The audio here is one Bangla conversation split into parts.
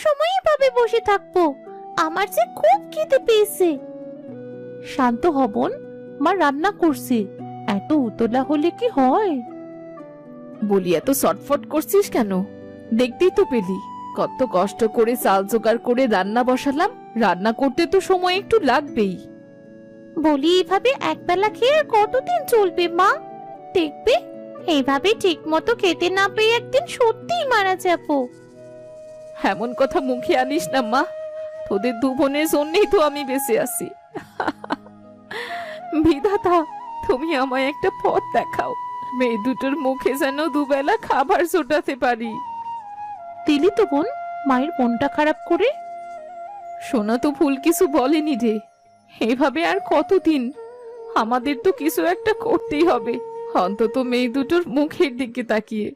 সময় এভাবে বসে থাকবো? আমার যে খুব খিদে পেয়েছে। শান্ত হবন, মা রান্না করছে। এত উতলা হলে কি হয়? বলি, এত ছটফট করছিস কেন? দেখতেই তো পেলি কত কষ্ট করে চাল জোগাড় করে রান্না বসালাম। রান্না করতে তো সময় একটু লাগবেই। বলি, এভাবে একবেলা খেয়ে আর কতদিন চলবে মা? দেখবে, এইভাবে ঠিক মতো খেতে না পেয়ে একদিন সত্যিই মারা যাবো। এমন কথা মুখে আনিস না মা। তোদের দু বোনের জন্যই তো আমি বেঁচে আছি। বিধাতা, তুমি আমায় একটা পথ দেখাও। মেয়ে দুটোর মুখে যেন দুবেলা খাবার জোটাতে পারি। দিলি তো বোন, মায়ের মনটা খারাপ করে। সোনা তো ভুল কিছু বলেনি রে। এভাবে আর কতদিন? আমাদের তো কিছু একটা করতেই হবে, অন্তত মেয়ে দুটোর মুখের দিকে তাকিয়ে।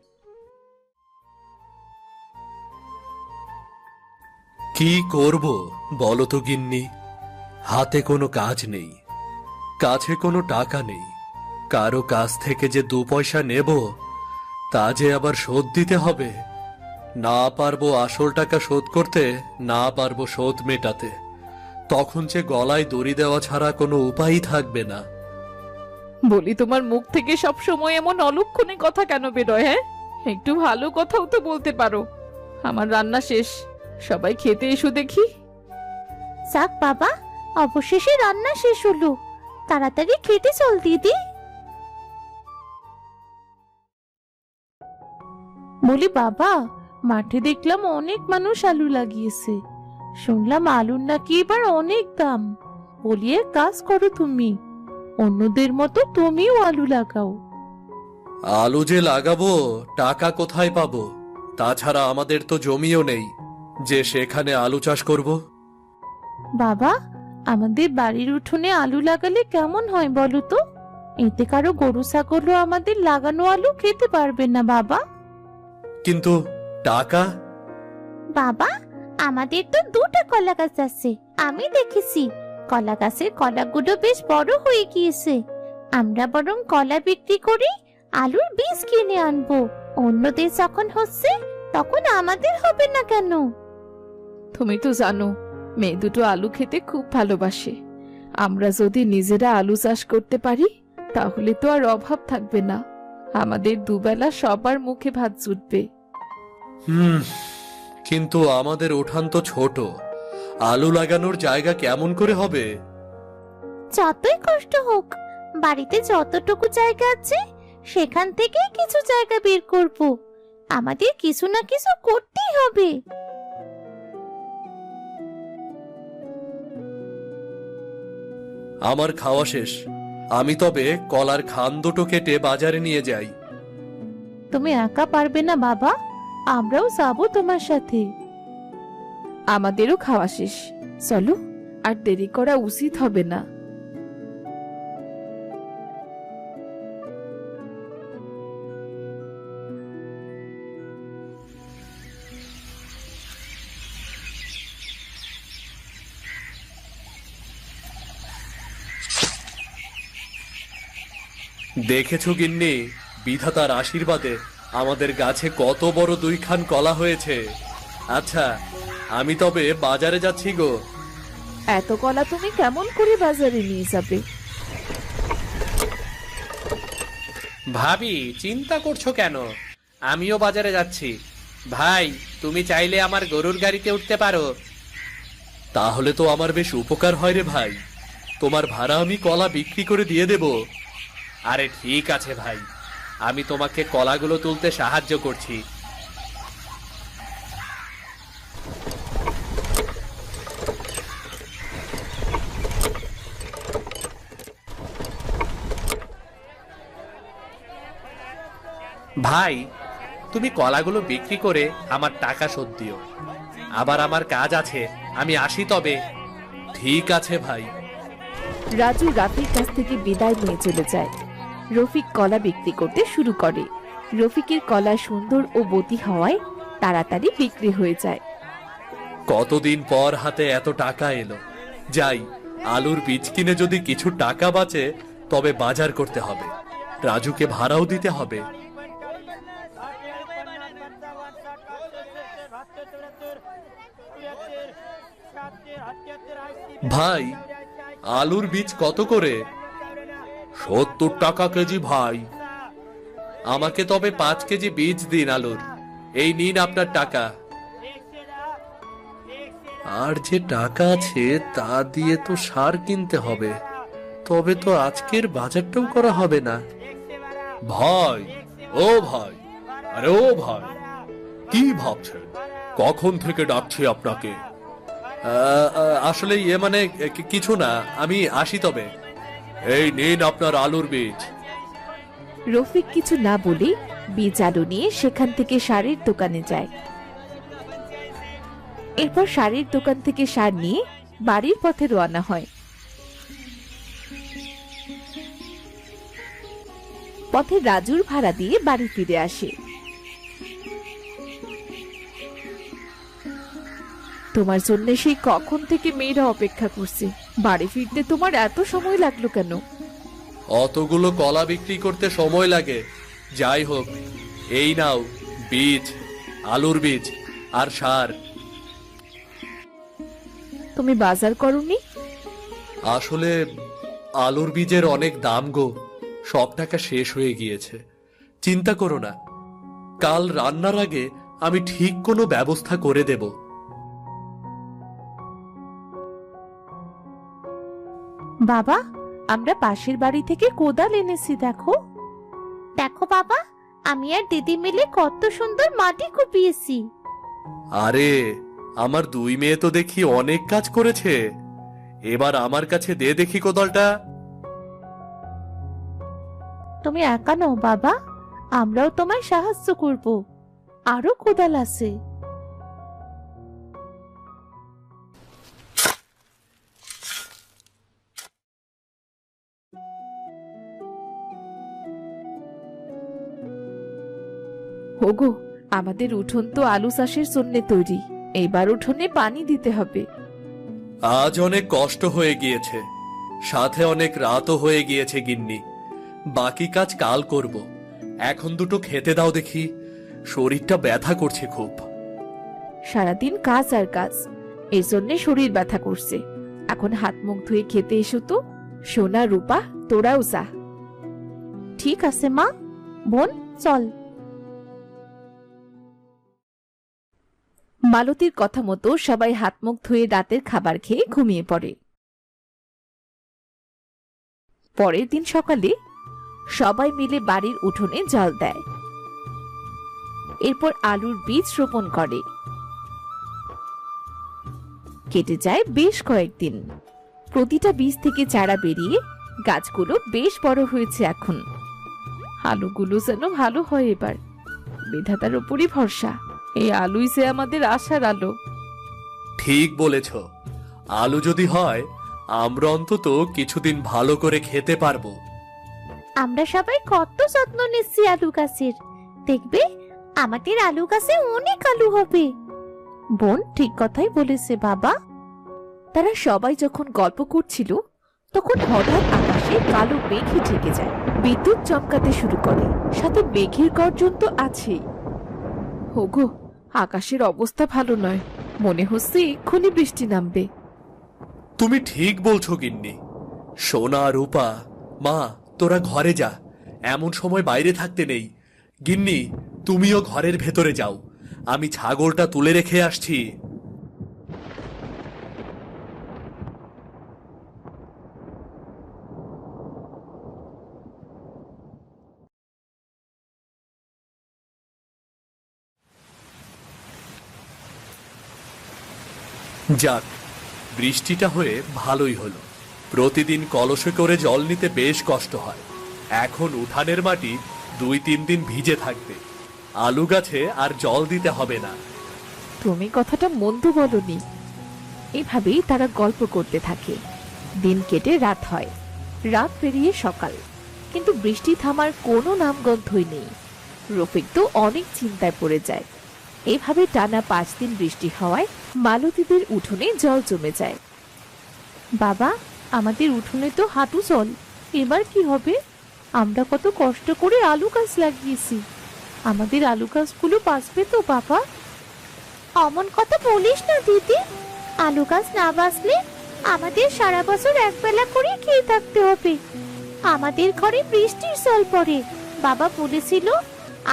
কি করব বলো তো গিন্নি? হাতে কোনো কাজ নেই, কাছে কোনো টাকা নেই। কারো কাছ থেকে যে 2 পয়সা নেব, তা যে আবার শোধ দিতে হবে। না পারবো আসল টাকা শোধ করতে, না পারবো শোধ মেটাতে। তখন যে গলায় দড়ি দেওয়া ছাড়া কোনো উপায়ই থাকবে না। বলি, তোমার মুখ থেকে সব সময় এমন অলক্ষণে কথা কেন বেরোয়? হ্যাঁ, একটু ভালো কথাও তো বলতে পারো। আমার রান্না শেষ, সবাই খেতে এসো দেখি। যাক বাবা, অবশেষে রান্না শেষ হলো। তাড়াতাড়ি খেতে চল দিদি। বলি বাবা, মাঠে দেখলাম অনেক মানুষ আলু লাগিয়েছে। শুনলাম আলুর নাকি এবার অনেক দাম। বলি, এক কাজ করো তুমি, অন্যদের মতো তুমিও আলু লাগাও। আলু যে লাগাবো, টাকা কোথায় পাবো? তাছাড়া আমাদের তো জমিও নেই যে সেখানে আলু চাষ করব। বাবা, আমাদের বাড়ির উঠোনে আলু লাগালে কেমন হয় বলো তো? এতে কারো গরু ছাগলও আমাদের লাগানো আলু খেতে পারবে না বাবা। কিন্তু টাকা? বাবা, আমাদের তো 2টা কলা গাছ আছে, আমি দেখেছি। কলা গাছের কলাগুলো বেশ বড় হয়ে গিয়েছে। আমরা বরং কলা বিক্রি করে আলুর বীজ কিনে আনবো। অন্যদের যখন হচ্ছে, তখন আমাদের হবে না কেন? তুমি তো জানো মেয়ে দুটো আলু খেতে খুব ভালোবাসে। আমরা যদি নিজেরা আলু চাষ করতে পারি, তাহলে তো আর অভাব থাকবে না। আমাদের দুবেলা সবার মুখে ভাত জুটবে। কিন্তু আমাদের উঠান তো ছোট, আলু লাগানোর জায়গা কেমন করে হবে? যতই কষ্ট হোক, বাড়িতে যতটুকু জায়গা আছে সেখান থেকে কিছু জায়গা বের করব। আমাদের কিছু না কিছু করতেই হবে। আমার খাওয়া শেষ, আমি তবে কলার খান দুটো কেটে বাজারে নিয়ে যাই। তুমি একা পারবে না বাবা, আমরাও যাবো তোমার সাথে। আমাদেরও খাওয়া শেষ, চলো, আর দেরি করা উচিত হবে না। দেখেছো গিন্নি, বিধাতার আশীর্বাদে আমাদের গাছে কত বড় 2 খান কলা হয়েছে। আচ্ছা, আমি তবে বাজারে যাচ্ছি গো। এত কলা তুমি কেমন করে বাজারে নিয়ে যাবে? ভাবি, চিন্তা করছো কেন? আমিও বাজারে যাচ্ছি। ভাই, তুমি চাইলে আমার গরুর গাড়িতে উঠতে পারো। তাহলে তো আমার বেশ উপকার হয় রে ভাই। তোমার ভাড়া আমি কলা বিক্রি করে দিয়ে দেব। আরে ঠিক আছে ভাই, আমি তোমাকে কলাগুলো তুলতে সাহায্য করছি। ভাই, তুমি কলাগুলো বিক্রি করে আমার টাকা শোধ দিও। আবার আমার কাজ আছে, আমি আসি তবে। ঠিক আছে ভাই। রাজু রাফির কাছ থেকে বিদায় নিয়ে চলে যায়। রফিক কলা বিক্রি করতে শুরু করে। রফিকের কলা সুন্দর ও বতী হওয়ায় তাড়াতাড়ি বিক্রি হয়ে যায়। কতদিন পর হাতে এত টাকা এলো। যাই, আলুর বীজ কিনে যদি কিছু টাকা বাঁচে তবে বাজার করতে হবে, রাজুকে ভাড়াও দিতে হবে। ভাই, আলুর বীজ কত করে? 70 টাকা কেজি ভাই। আমাকে তবে 5 কেজি বীজ দিন আলুর। এই নিন আপনার টাকা। আর যে টাকা আছে তা দিয়ে তো সার কিনতে হবে, তবে তো আজকের বাজারটাও করা হবে না। ভাই, ও ভাই, আরে ও ভাই, কি ভাবছেন? কখন থেকে ডাকছি আপনাকে? আসলে মানে কিছু না, আমি আসি তবে। এই নিন আপনার আলুর বীজ। রফিক কিছু না বলে বীজ আলু নিয়ে সেখান থেকে সারের দোকানে যায়। এরপর সারের দোকান থেকে সার নিয়ে বাড়ির পথে রওনা হয়। পথে রাজুর ভাড়া দিয়ে বাড়ি ফিরে আসে। তোমার জন্য সেই কখন থেকে মেয়েরা অপেক্ষা করছে, বাড়ি ফিরতে তোমার এত সময় লাগলো কেন? অতগুলো কলা বিক্রি করতে সময় লাগে। যাই হোক, এই নাও বীজ, আলুর বীজ আর সার। তুমি বাজার করোনি? আসলে আলুর বীজের অনেক দাম গো, সব টাকা শেষ হয়ে গিয়েছে। চিন্তা করো না, কাল রান্নার আগে আমি ঠিক কোনো ব্যবস্থা করে দেব। বাবা, আমরা পাশের বাড়ি থেকে কোদাল এনেছি, দেখো। দেখো বাবা, আমি আর দিদি মিলে কত সুন্দর মাটি কুপিয়েছি। আরে, আমার 2 মেয়ে তো দেখি অনেক কাজ করেছে। এবার আমার কাছে দে দেখি কোদালটা। তুমি একা নও বাবা, আমরাও তোমায় সাহায্য করব। আরো কোদাল আছে। ওগো, আমাদের উঠোন তো আলু চাষের জন্য তৈরি। এইবার উঠোনে পানি দিতে হবে। আজ অনেক কষ্ট হয়ে গিয়েছে, সাথে অনেক রাতও হয়ে গিয়েছে গিন্নি। বাকি কাজ কাল করব। এখন দুটো খেতে দাও দেখি, শরীরটা ব্যথা করছে খুব। সারাদিন কাজ আর কাজ, এই জন্য শরীর ব্যথা করছে। এখন হাত মুখ ধুয়ে খেতে এসো তো। সোনা রূপা, তোরাও যা। ঠিক আছে মা, বোন চল। মালতীর কথা মতো সবাই হাত মুখ ধুয়ে রাতের খাবার খেয়ে ঘুমিয়ে পড়ে। পরের দিন সকালে সবাই মিলে বাড়ির উঠোনে জল দেয়। এরপর আলুর বীজ রোপণ করে। কেটে যায় বেশ কয়েকদিন। প্রতিটা বীজ থেকে চারা বেরিয়ে গাছগুলো বেশ বড় হয়েছে এখন। আলুগুলো যেন ভালো হয় এবার। বিধাতার উপরই ভরসা, এই আলুই যে আমাদের আশার আলো। ঠিক বলেছ, আলু যদি হয় আমরা অন্তত কিছুদিন ভালো করে খেতে পারবো। আমরা সবাই কত যত্ন নিচ্ছি আলু গাছের, দেখবে আমাদের আলু গাছে অনেক আলু হবে। বোন ঠিক কথাই বলেছে বাবা। তারা সবাই যখন গল্প করছিল তখন হঠাৎ আকাশে কালো মেঘে ঢেকে যায়। বিদ্যুৎ চমকাতে শুরু করে, সাথে মেঘের গর্জন তো আছেই। ওগো, আকাশের অবস্থা ভালো নয়, মনে হচ্ছে এক্ষুনি বৃষ্টি নামবে। তুমি ঠিক বলছো গিন্নি। সোনা রূপা, মা তোরা ঘরে যা, এমন সময় বাইরে থাকতে নেই। গিন্নি, তুমিও ঘরের ভেতরে যাও, আমি ছাগলটা তুলে রেখে আসছি। যাক, বৃষ্টিটা হয়ে ভালোই হলো। প্রতিদিন কলসে করে জল নিতে বেশ কষ্ট হয়। এখন উঠানের মাটি 2-3 দিন ভিজে থাকবে। আলু গাছে আর জল দিতে হবে না। তুমি কথাটা মন্দ বলনি। এভাবেই তারা গল্প করতে থাকে। দিন কেটে রাত হয়, রাত পেরিয়ে সকাল, কিন্তু বৃষ্টি থামার কোনো নামগন্ধই নেই। রফিক তো অনেক চিন্তায় পড়ে যায়। এভাবে টানা 5 দিন বৃষ্টি হওয়ায় মালতীদের উঠোনে জল জমে যায়। বাবা, আমাদের উঠোনে তো হাঁটু জল, এবার কি হবে? আমরা কত কষ্ট করে আলু গাছ লাগিয়েছি, আমাদের আলু গাছগুলো বাঁচবে তো বাবা? অমন কথা বলিস না দিদি, আলু গাছ না বাঁচলে আমাদের সারা বছর একবেলা করে খেয়ে থাকতে হবে। আমাদের ঘরে বৃষ্টির জল পড়ে। বাবা বলেছিল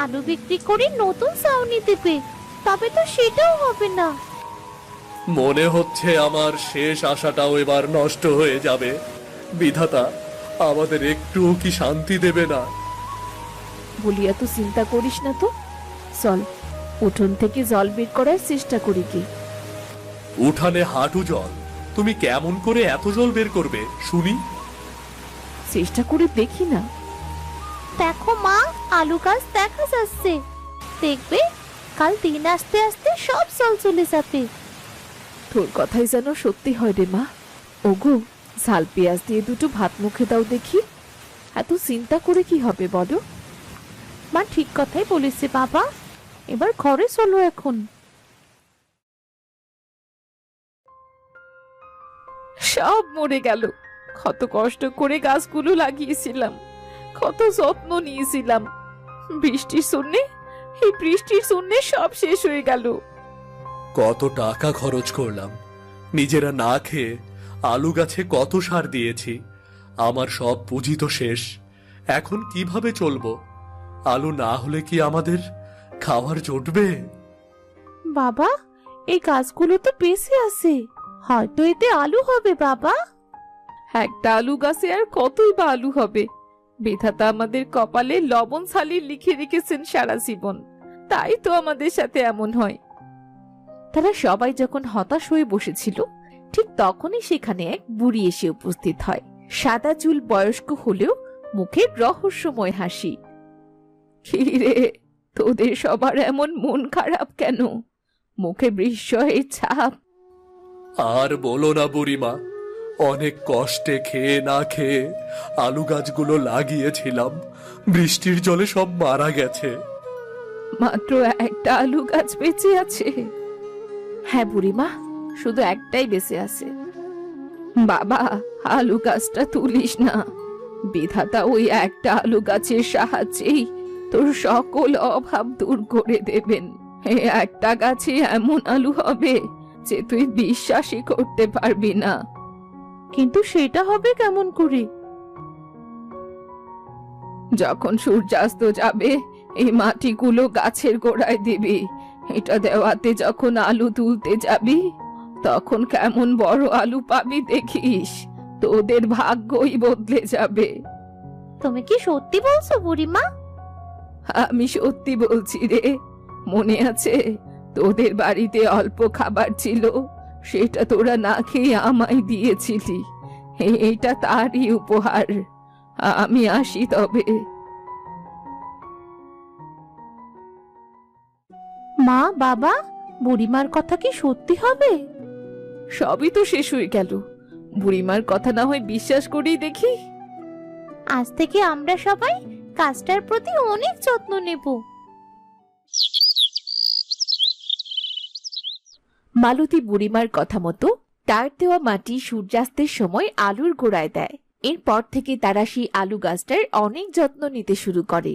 আলু বিক্রি করে নতুন ছাউনি দেবে, তবে তো সেটাও হবে না। মনে হচ্ছে আমার শেষ আশাটাও এবার নষ্ট হয়ে যাবে। বিধাতা আমাদের একটুও কি শান্তি দেবে না? বলি এত চিন্তা করিস না তো, চল উঠোন থেকে জল বের করার চেষ্টা করি কি। উঠানে হাঁটু জল, তুমি কেমন করে এত জল বের করবে শুনি? চেষ্টা করে দেখি না। দেখো মা, আলু গাছ দেখা যাচ্ছে। দেখবে কাল দিন আসতে আসতে সব জল চলে যাবে। তোর কথাই যেন সত্যি হয় রে মা। ওগো, ঝাল পেঁয়াজ দিয়ে দুটো ভাত মুখে দাও দেখি। এত চিন্তা করে কি হবে বলো? মা ঠিক কথাই বলেছে বাবা, এবার ঘরে চলো এখন। সব মরে গেল। কত কষ্ট করে গাছগুলো লাগিয়েছিলাম, কত যত্ন নিয়েছিলাম। বৃষ্টির শূন্যে, এই বৃষ্টির শূন্যে সব শেষ হয়ে গেল। কত টাকা খরচ করলাম, নিজেরা না খেয়ে আলু গাছে কত সার দিয়েছি। আমার সব পুঁজি তো শেষ। এখন কিভাবে চলবো? আলু না হলে কি আমাদের খাবার জুটবে? বাবা, এই গাছগুলো তো বেঁচে আছে, হয়তো এতে আলু হবে। বাবা, একটা আলু গাছে আর কতই বা আলু হবে? বিধাতা আমাদের কপালে লবণ ছালি লিখে রেখেছেন সারা জীবন, তাই তো আমাদের সাথে এমন হয়। তারা সবাই যখন হতাশ হয়ে বসেছিল, ঠিক তখনই সেখানে এক বুড়ি এসে উপস্থিত হয়। সাদা চুল, বয়স্ক হলেও মুখে রহস্যময় হাসি। কি রে, তোদের সবার এমন মন খারাপ কেন? মুখে বিস্ময়ের ছাপ। আর বলো না বুড়িমা, অনেক কষ্টে খেয়ে না খেয়ে আলু গাছগুলো লাগিয়েছিলাম, বৃষ্টির জলে সব মারা গেছে। মাত্র একটা আলু গাছ বেঁচে আছে? হ্যাঁ বুড়িমা, শুধু একটাই বেঁচে আছে। বাবা, আলু গাছটা তুলিস না। বিধাতা ওই একটা আলু গাছের সাহায্যেই তোর সকল অভাব দূর করে দেবেন। এই একটা গাছে এমন আলু হবে যে তুই বিশ্বাসই করতে পারবি না। কিন্তু সেটা হবে কেমন করে? যখন সূর্যাস্ত যাবে, এই মাটিগুলো গাছের গোড়ায় দিবি। এটা দেওয়াতে যখন আলু তুলতে যাবি, তখন কেমন বড় আলু পাবি দেখিস। তোদের ভাগ্যই বদলে যাবে। তুমি কি সত্যি বলছো বুড়িমা? আমি সত্যি বলছি রে। মনে আছে তোদের বাড়িতে অল্প খাবার ছিল, সেটা তোরা না খেয়ে আমায় দিয়েছিলি। এইটা তারই উপহার। আমি আসি তবে। মা, বাবা, বুড়িমার কথা কি সত্যি হবে? সবই তো শেষ হয়ে গেল, বুড়িমার কথা না হয় বিশ্বাস করেই দেখি। আজ থেকে আমরা সবাই কাজটার প্রতি অনেক যত্ন নেব। মালতী বুড়িমার কথা মতো তার দেওয়া মাটি সূর্যাস্তের সময় আলুর গোড়ায় দেয়। এরপর থেকে তারা সেই আলু গাছটার অনেক যত্ন নিতে শুরু করে,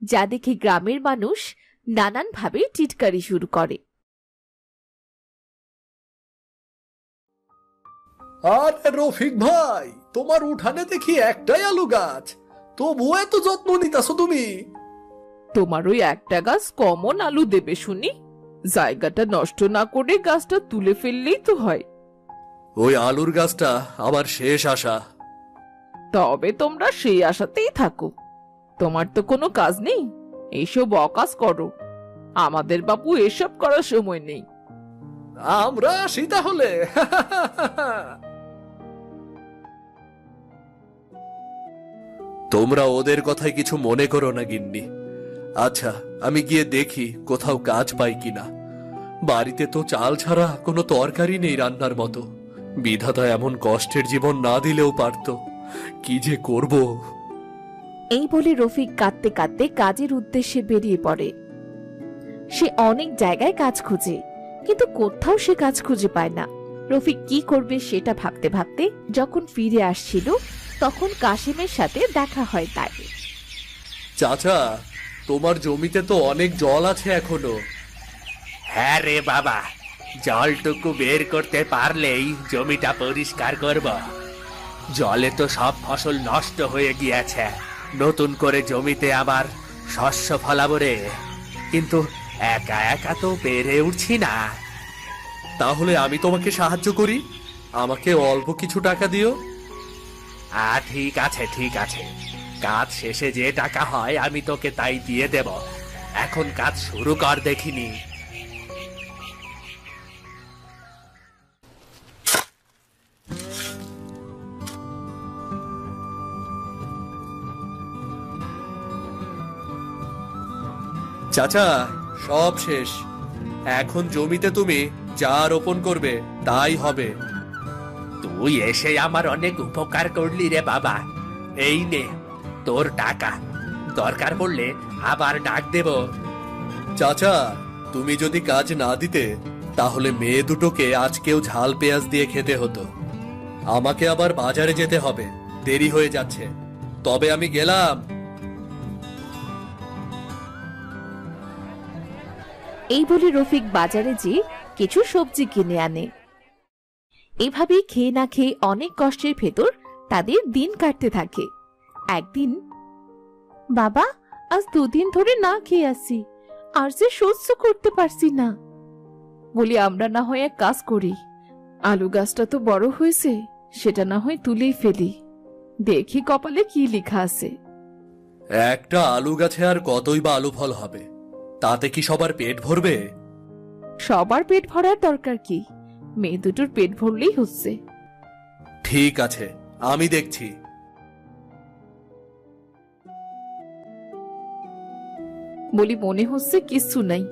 যা দেখে গ্রামের মানুষ নানানভাবে টিটকারি শুরু করে। আরে রফিক ভাই, তোমার উঠানে দেখি একটাই আলু গাছ, তবুও এত যত্ন নিতাছো তুমি? তোমার ওই একটা গাছ কমন আলু দেবে শুনি? জায়গাটা নষ্ট না করে গাছটা তুলে ফেললেই তো হয়। ওই আলুর গাছটা আমার শেষ আশা। তবে তোমরা সেই আশাতেই থাকো। তোমার তো কোনো কাজ নেই, এইসব অকাজ করো। আমাদের বাবু এসব করার সময় নেই। আমরা আসি তাহলে। তোমরা ওদের কথায় কিছু মনে করো না গিন্নি। আচ্ছা, আমি গিয়ে দেখি কোথাও কাজ পাই কিনা। বাড়িতে তো চাল ছাড়া কোনো তরকারি নেই রান্নার মতো। বিধাতা এমন কষ্টের জীবন না দিলেও পারতো, কি যে করব। এই বলে রফিক কাঁদতে কাঁদতে কাজের উদ্দেশ্যে বেরিয়ে পড়ে। সে অনেক জায়গায় কাজ খুঁজে, কিন্তু কোথাও সে কাজ খুঁজে পায় না। রফিক কি করবে সেটা ভাবতে ভাবতে যখন ফিরে আসছিল, তখন কাশিমের সাথে দেখা হয় তার। চাচা, তোমার জমিতে তো অনেক জল আছে এখনো। হ্যাঁ রে বাবা, জলটুকু বের করতে পারলেই জমিটা পরিষ্কার করব। জলে তো সব ফসল নষ্ট হয়ে গিয়েছে, নতুন করে জমিতে আবার শস্য ফলাবো রে, কিন্তু একা একা তো পেরে উঠছি না। তাহলে আমি তোমাকে সাহায্য করি, আমাকে অল্প কিছু টাকা দিও। ঠিক আছে ঠিক আছে, কাজ শেষে যে টাকা হয় আমি তোকে তাই দিয়ে দেব। এখন কাজ শুরু কর দেখিনি। চাচা, সব শেষ। এখন জমিতে তুমি যা রোপণ করবে তাই হবে। তুই এসে আমার অনেক উপকার করলি রে বাবা। এই নে তোর টাকা, দরকার পড়লে আবার ডাক দেব। চাচা, তুমি যদি কাজ না দিতে তাহলে মেয়ে দুটোকে আজকেও ঝাল পেঁয়াজ দিয়ে খেতে হতো। আমাকে আবার বাজারে যেতে হবে, দেরি হয়ে যাচ্ছে। তবে আমি গেলাম। এই বলে রফিক বাজারে যেয়ে কিছু সবজি কিনে আনে। এভাবেই খেয়ে না খেয়ে অনেক কষ্টের ভেতর তাদের দিন কাটতে থাকে। একদিন, বাবা, আজ 2 দিন ধরে না খেয়ে আসি, আর যে সহ্য করতে পারছি না। বলি আমরা না হয় এক কাজ করি, আলু গাছটা তো বড় হয়েছে, সেটা না হয় তুলেই ফেলি, দেখি কপালে কি লেখা আছে। একটা আলু গাছে আর কতই বা আলু ফল হবে, তাতে কি সবার পেট ভরবে? সবার পেট ভরার দরকার কি, মেয়ে দুটোর পেট ভরলেই হচ্ছে। ঠিক আছে, আমি দেখছি। বলি মনে হচ্ছে কিছু নাই,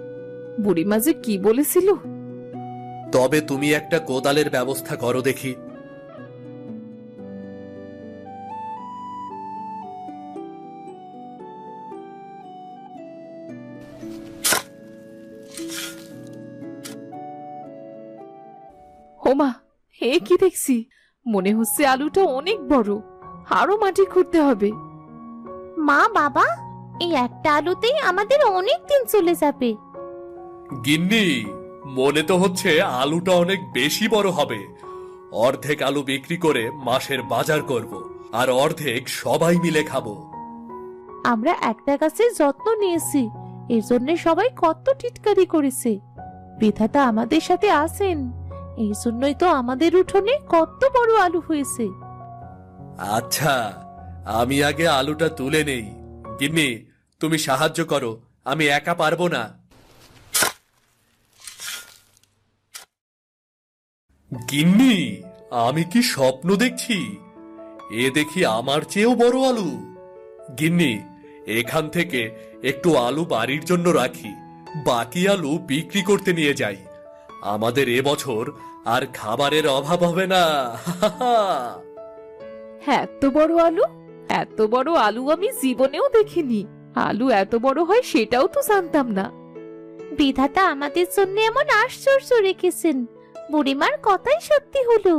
বুড়িমা যে কি বলেছিল। তবে তুমি একটা কোদালের ব্যবস্থা করো দেখি। হোমা, হে কি দেখছি, মনে হচ্ছে আলুটা অনেক বড়, আরো মাটি খুঁড়তে হবে। মা, বাবা, এই একটা আলুতেই আমাদের অনেক দিন চলে যাবে। গিন্নি, মনে তো হচ্ছে আলুটা অনেক বেশি বড় হবে। অর্ধেক আলু বিক্রি করে মাসের বাজার করব, আর অর্ধেক সবাই মিলে খাবো। আমরা একটা গাছের যত্ন নিয়েছি, এর জন্য সবাই কত টিটকারি করেছে। বিধাতা আমাদের সাথে আছেন, এই জন্যই তো আমাদের উঠোনে কত বড় আলু হয়েছে। আচ্ছা, আমি আগে আলুটা তুলে নেই। গিন্নি, তুমি সাহায্য করো, আমি একা পারবো না। গিন্নি, আমি কি স্বপ্ন দেখছি? এ দেখি আমার চেয়েও বড় আলু। গিন্নি, এখান থেকে একটু আলু বাড়ির জন্য রাখি, বাকি আলু বিক্রি করতে নিয়ে যাই। আমাদের এবছর আর খাবারের অভাব হবে না। হ্যাঁ, এত বড় আলু, এত বড় আলু আমি জীবনেও দেখিনি। আলু এত বড় হয় সেটাও তো জানতাম না। বিধাতা আমাদের জন্য এমন আশ্চর্য রেখেছেন, বুড়িমার কথাই সত্যি হলো।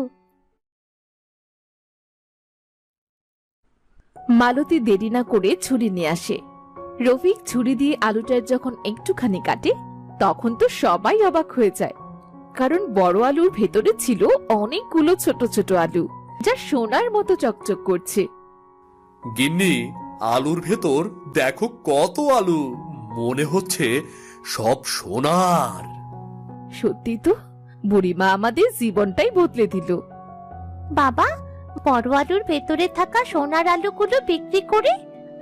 মালতী দেরি না করে ছুরি নিয়ে আসে। রফিক ছুরি দিয়ে আলুটার যখন একটুখানি কাটে, তখন তো সবাই অবাক হয়ে যায়, কারণ বড় আলুর ভেতরে ছিল অনেকগুলো ছোট ছোট আলু, যা সোনার মতো চকচক করছে। গিন্নি, আলুর ভেতর দেখো কত আলু, মনে হচ্ছে সব সোনার। সত্যি তো, বুড়িমা আমাদের জীবনটাই বদলে দিল। বাবা, বড় আলুর ভেতরে থাকা সোনার আলুগুলো বিক্রি করে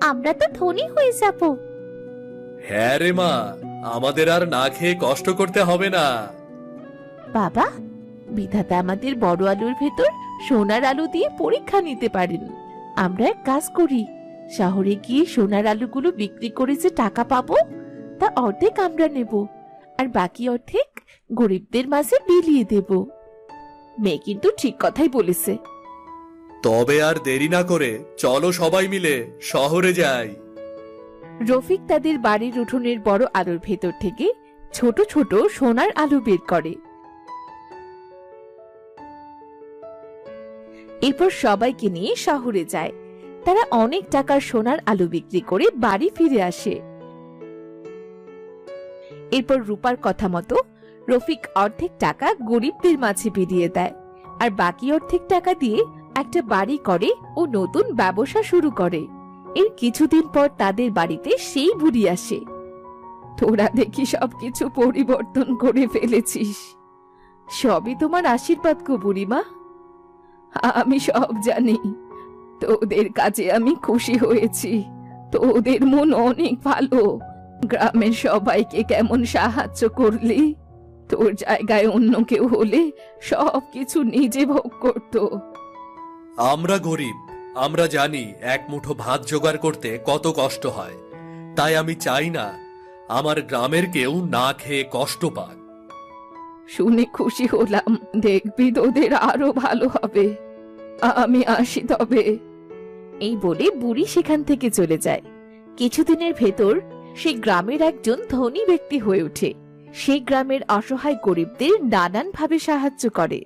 আমরা তো ধনী হয়ে যাব। হ্যাঁ রে মা, আমাদের আর না খেয়ে কষ্ট করতে হবে না। বাবা, বিধাতা আমাদের বড় আলুর ভেতর সোনার আলু দিয়ে পরীক্ষা নিতে পারেন। আমরা এক কাজ করি, শহরে গিয়ে সোনার আলুগুলো বিক্রি করে যে টাকা পাবো, তা অর্ধেক আমরা নেব, আর বাকি অর্ধেক গরিবদের মাঝে বিলিয়ে দেব। মেয়ে কিন্তু ঠিক কথাই বলেছে। তবে আর দেরি না করে চলো সবাই মিলে শহরে যাই। রফিক তাদের বাড়ির উঠোনের বড় আলুর ভেতর থেকে ছোট ছোট সোনার আলু বের করে। এরপর সবাইকে নিয়ে শহরে যায়। তারা অনেক টাকার সোনার আলু বিক্রি করে বাড়ি ফিরে আসে। এরপর রূপার কথা মতো রফিক অর্ধেক টাকা গরিবদের মাঝে বিলিয়ে দেয় আর বাকি অর্ধেক টাকা দিয়ে একটা বাড়ি করে ও নতুন ব্যবসা শুরু করে। এর কিছুদিন পর তাদের বাড়িতে সেই বুড়ি আসে। তোরা দেখি সবকিছু পরিবর্তন করে ফেলেছিস। সবই তোমার আশীর্বাদ গো বুড়িমা। আমি সব জানি, তোদের কাজে আমি খুশি হয়েছি। তোদের মন অনেক ভালো। গ্রামের সবাইকে কেমন সাহায্য করলি। তোর জায়গায় অন্য কেউ হলে সবকিছু নিজে ভোগ করত। আমরা গরিব, আমরা জানি এক মুঠো ভাত জোগাড় করতে কত কষ্ট হয়। তাই আমি চাই না আমার গ্রামের কেউ না খেয়ে কষ্ট পাক। শুনে খুশি হলাম। দেখবি তোদের আরো ভালো হবে। আমি আসি তবে। এই বলে বুড়ি সেখান থেকে চলে যায়। কিছুদিনের ভেতর সে গ্রামের একজন ধনী ব্যক্তি হয়ে ওঠে। সে গ্রামের অসহায় গরিবদের নানান ভাবে সাহায্য করে।